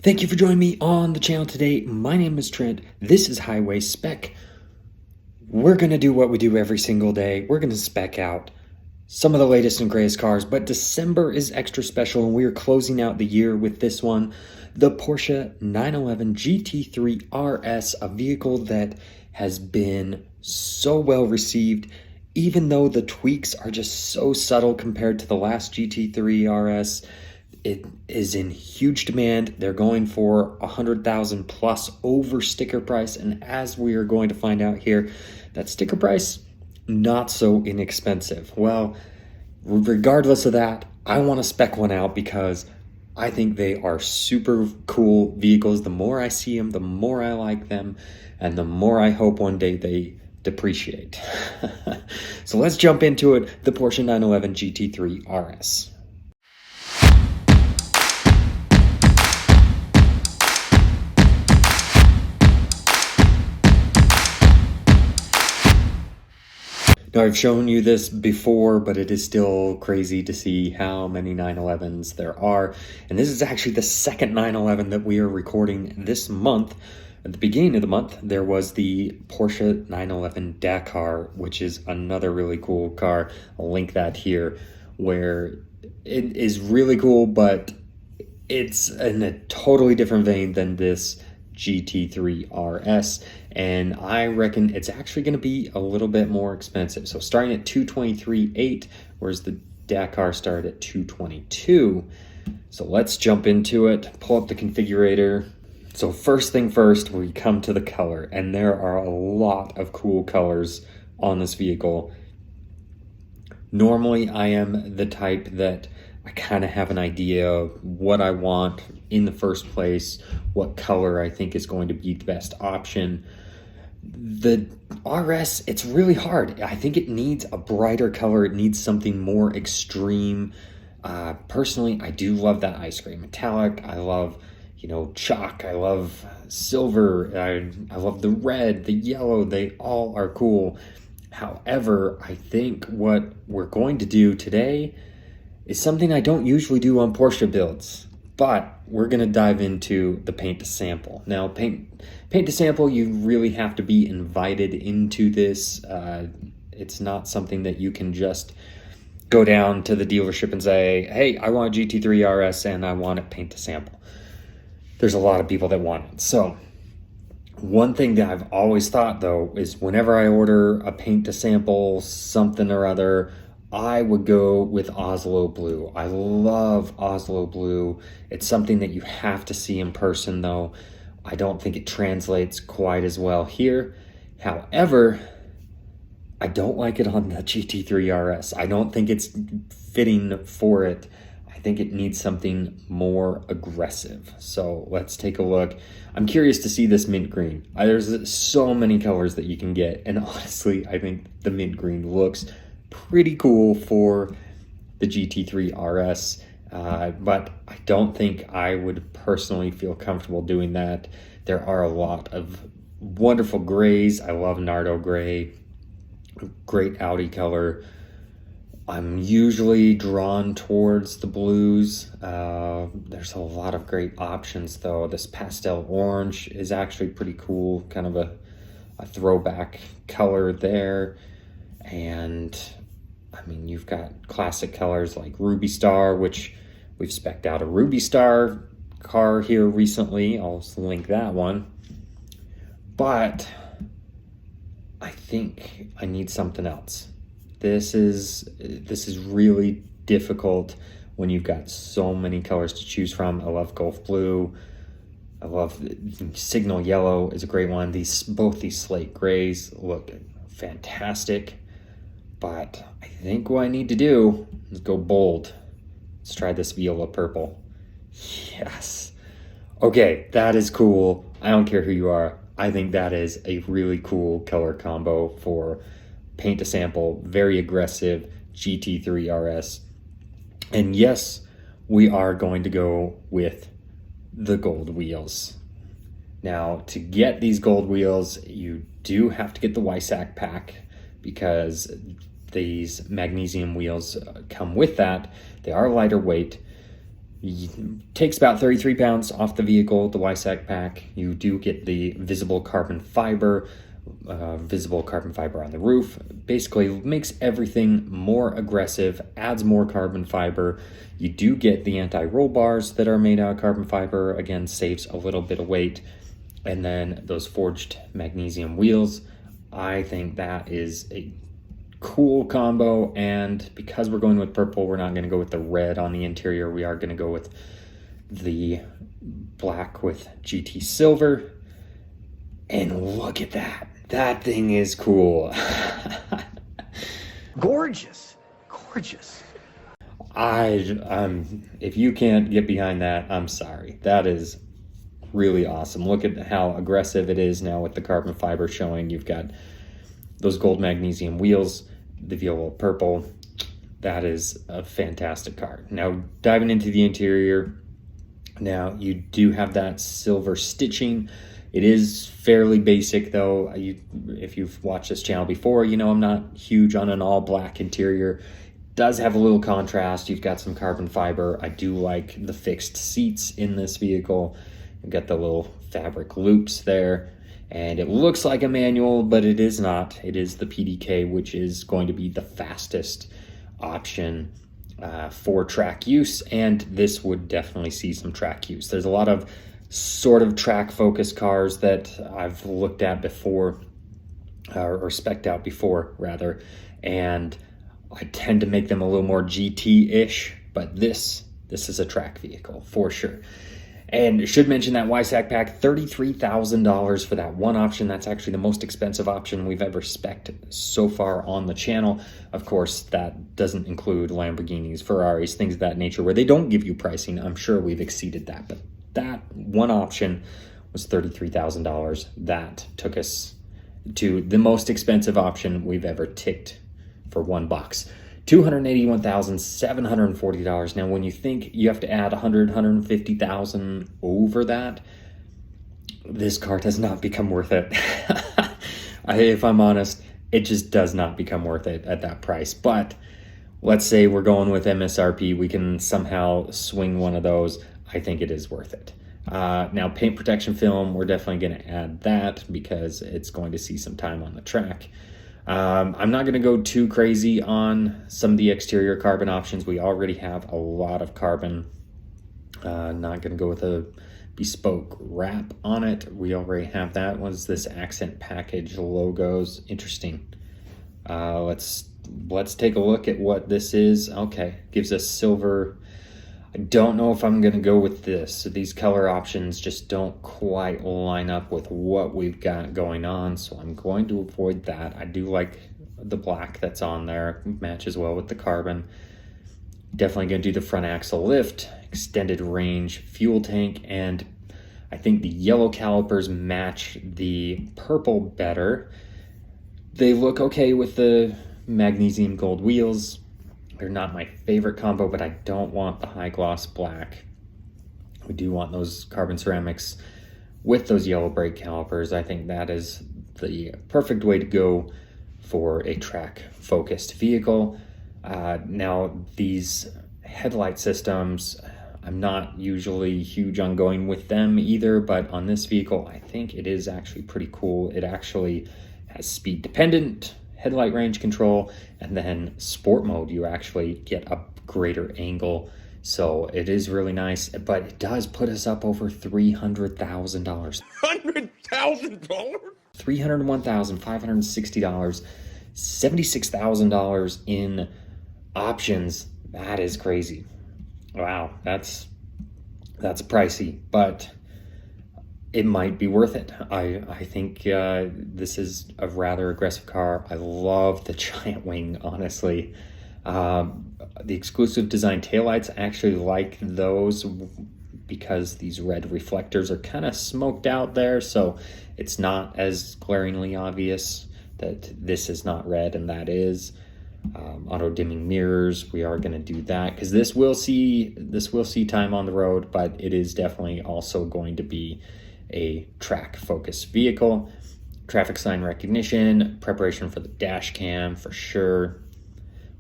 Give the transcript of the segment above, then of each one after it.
Thank you for joining me on the channel today. My name is Trent. This is Highway Spec. We're going to do what we do every single day. We're going to spec out some of the latest and greatest cars, but December is extra special and we are closing out the year with this one, the Porsche 911 GT3RS, a vehicle that has been so well received, even though the tweaks are just so subtle compared to the last GT3RS. It is in huge demand. They're going for 100,000 plus over sticker price, and as we are going to find out here, that sticker price not so inexpensive. Well, regardless of that, I want to spec one out because I think they are super cool vehicles. The more I see them, the more I like them, and the more I hope one day they depreciate. So let's jump into it. The Porsche 911 GT3 RS. Now, I've shown you this before, but it is still crazy to see how many 911s there are. And this is actually the second 911 that we are recording this month. At the beginning of the month, there was the Porsche 911 Dakar, which is another really cool car. I'll link that here, where it is really cool, but it's in a totally different vein than this GT3 RS, and I reckon it's actually going to be a little bit more expensive. So starting at $223,800, whereas the Dakar started at $222,000. So let's jump into it, pull up the configurator. So first thing first, we come to the color, and there are a lot of cool colors on this vehicle. Normally, I am the type that I kind of have an idea of what I want in the first place, what color I think is going to be the best option. The RS, it's really hard. I think it needs a brighter color. It needs something more extreme. Personally, I do love that ice gray metallic. I love, chalk. I love silver. I love the red, the yellow. They all are cool. However, I think what we're going to do today is something I don't usually do on Porsche builds, but we're going to dive into the paint to sample. Now, paint to sample, you really have to be invited into this. It's not something that you can just go down to the dealership and say, hey, I want a GT3 RS and I want it paint to sample. There's a lot of people that want it. So one thing that I've always thought, though, is whenever I order a paint to sample something or other, I would go with Oslo Blue. I love Oslo Blue. It's something that you have to see in person, though. I don't think it translates quite as well here. However, I don't like it on the GT3 RS. I don't think it's fitting for it. I think it needs something more aggressive. So let's take a look. I'm curious to see this mint green. There's so many colors that you can get, and honestly, I think the mint green looks pretty cool for the GT3 RS, but I don't think I would personally feel comfortable doing that. There are a lot of wonderful grays. I love Nardo gray, great Audi color. I'm usually drawn towards the blues. There's a lot of great options, though. This pastel orange is actually pretty cool, kind of a throwback color there. And I mean, you've got classic colors like Ruby Star, which we've spec'd out a Ruby Star car here recently. I'll link that one. But I think I need something else. This is really difficult when you've got so many colors to choose from. I love Gulf Blue. I love Signal Yellow is a great one. Both these slate grays look fantastic. But I think what I need to do is go bold. Let's try this viola purple. Yes. Okay, that is cool. I don't care who you are. I think that is a really cool color combo for paint to sample, very aggressive GT3 RS. And yes, we are going to go with the gold wheels. Now, to get these gold wheels, you do have to get the Weissach pack because these magnesium wheels come with that. They are lighter weight. Takes about 33 pounds off the vehicle, the YSAC pack. You do get the visible carbon fiber on the roof. Basically makes everything more aggressive, adds more carbon fiber. You do get the anti-roll bars that are made out of carbon fiber. Again, saves a little bit of weight. And then those forged magnesium wheels. I think that is a cool combo, and because we're going with purple, we're not going to go with the red on the interior. We are going to go with the black with GT silver. And look at that. That thing is cool. Gorgeous. Gorgeous. If you can't get behind that, I'm sorry. That is really awesome. Look at how aggressive it is now with the carbon fiber showing. You've got those gold magnesium wheels, the Viola purple. That is a fantastic car. Now, diving into the interior, now you do have that silver stitching. It is fairly basic though. If you've watched this channel before, you know I'm not huge on an all black interior. It does have a little contrast. You've got some carbon fiber. I do like the fixed seats in this vehicle. You've got the little fabric loops there. And it looks like a manual, but it is not. It is the PDK, which is going to be the fastest option for track use, and this would definitely see some track use. There's a lot of sort of track focused cars that I've looked at before, or spec'd out before rather, and I tend to make them a little more GT-ish, but this is a track vehicle for sure. And should mention that YSAC pack, $33,000 for that one option. That's actually the most expensive option we've ever spec'd so far on the channel. Of course, that doesn't include Lamborghinis, Ferraris, things of that nature where they don't give you pricing. I'm sure we've exceeded that, but that one option was $33,000. That took us to the most expensive option we've ever ticked for one box. $281,740. Now, when you think you have to add $150,000 over that, this car does not become worth it. If I'm honest, it just does not become worth it at that price. But let's say we're going with MSRP, we can somehow swing one of those. I think it is worth it. Now, paint protection film, we're definitely going to add that because it's going to see some time on the track. I'm not going to go too crazy on some of the exterior carbon options. We already have a lot of carbon. Not going to go with a bespoke wrap on it. We already have that. What's this accent package logos? Interesting. Let's take a look at what this is. Okay, gives us silver. I don't know if I'm going to go with this. So these color options just don't quite line up with what we've got going on, so I'm going to avoid that. I do like the black that's on there. It matches well with the carbon. Definitely going to do the front axle lift, extended range fuel tank, and I think the yellow calipers match the purple better. They look okay with the magnesium gold wheels. They're not my favorite combo, but I don't want the high gloss black. We do want those carbon ceramics with those yellow brake calipers. I think that is the perfect way to go for a track focused vehicle. Now these headlight systems, I'm not usually huge on going with them either, but on this vehicle, I think it is actually pretty cool. It actually has speed dependent headlight range control, and then sport mode, you actually get a greater angle. So it is really nice, but it does put us up over $300,000. $100,000? $301,560, $76,000 in options. That is crazy. Wow, that's pricey, but it might be worth it. I think this is a rather aggressive car. I love the giant wing, honestly. The exclusive design taillights, I actually like those because these red reflectors are kind of smoked out there, so it's not as glaringly obvious that this is not red and that is. Auto dimming mirrors, we are going to do that because this will see time on the road, but it is definitely also going to be a track focused vehicle. Traffic sign recognition, preparation for the dash cam for sure.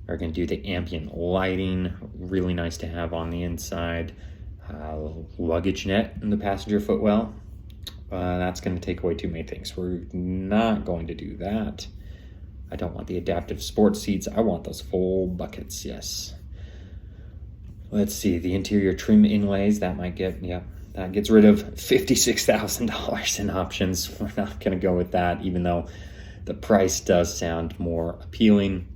We're going to do the ambient lighting, really nice to have on the inside. luggage net in the passenger footwell. That's going to take away too many things. We're not going to do that. I don't want the adaptive sports seats. I want those full buckets, yes. Let's see, the interior trim inlays, that might get, that gets rid of $56,000 in options. We're not going to go with that, even though the price does sound more appealing.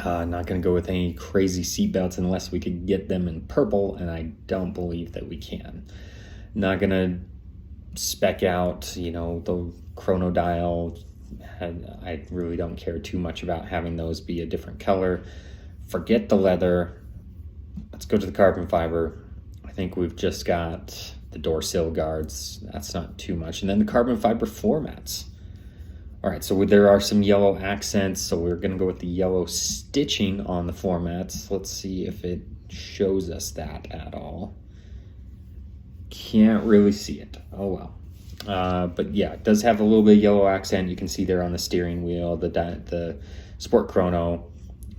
Not going to go with any crazy seatbelts unless we could get them in purple, and I don't believe that we can. Not going to spec out, the chrono dial. I really don't care too much about having those be a different color. Forget the leather. Let's go to the carbon fiber. I think we've just got the door sill guards. That's not too much. And then the carbon fiber floor mats. All right, so there are some yellow accents, so we're going to go with the yellow stitching on the floor mats. Let's see if it shows us that at all. Can't really see it. Oh, well. But yeah, it does have a little bit of yellow accent. You can see there on the steering wheel, the Sport Chrono.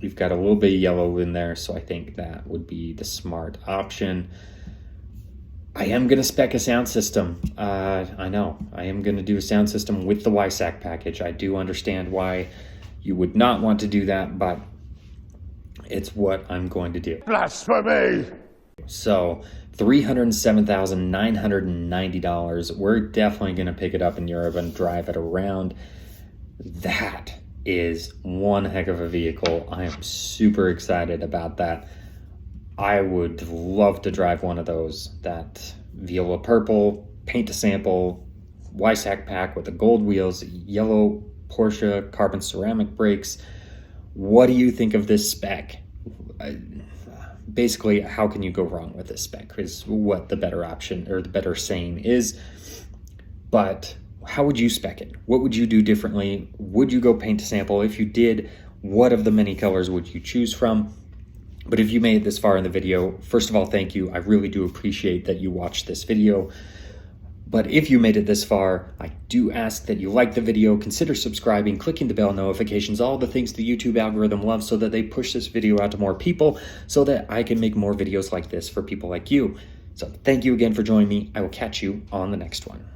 We've got a little bit of yellow in there, so I think that would be the smart option. I am going to spec a sound system. I know. I am going to do a sound system with the YSAC package. I do understand why you would not want to do that, but it's what I'm going to do. Blasphemy! So $307,990. We're definitely going to pick it up in Europe and drive it around. That is one heck of a vehicle. I am super excited about that. I would love to drive one of those. That Viola purple, paint to sample, YSAC pack with the gold wheels, yellow Porsche carbon ceramic brakes. What do you think of this spec? Basically, how can you go wrong with this spec is what the better option or the better saying is. But how would you spec it? What would you do differently? Would you go paint to sample? If you did, what of the many colors would you choose from? But if you made it this far in the video, first of all, thank you. I really do appreciate that you watched this video. But if you made it this far, I do ask that you like the video, consider subscribing, clicking the bell notifications, all the things the YouTube algorithm loves so that they push this video out to more people so that I can make more videos like this for people like you. So thank you again for joining me. I will catch you on the next one.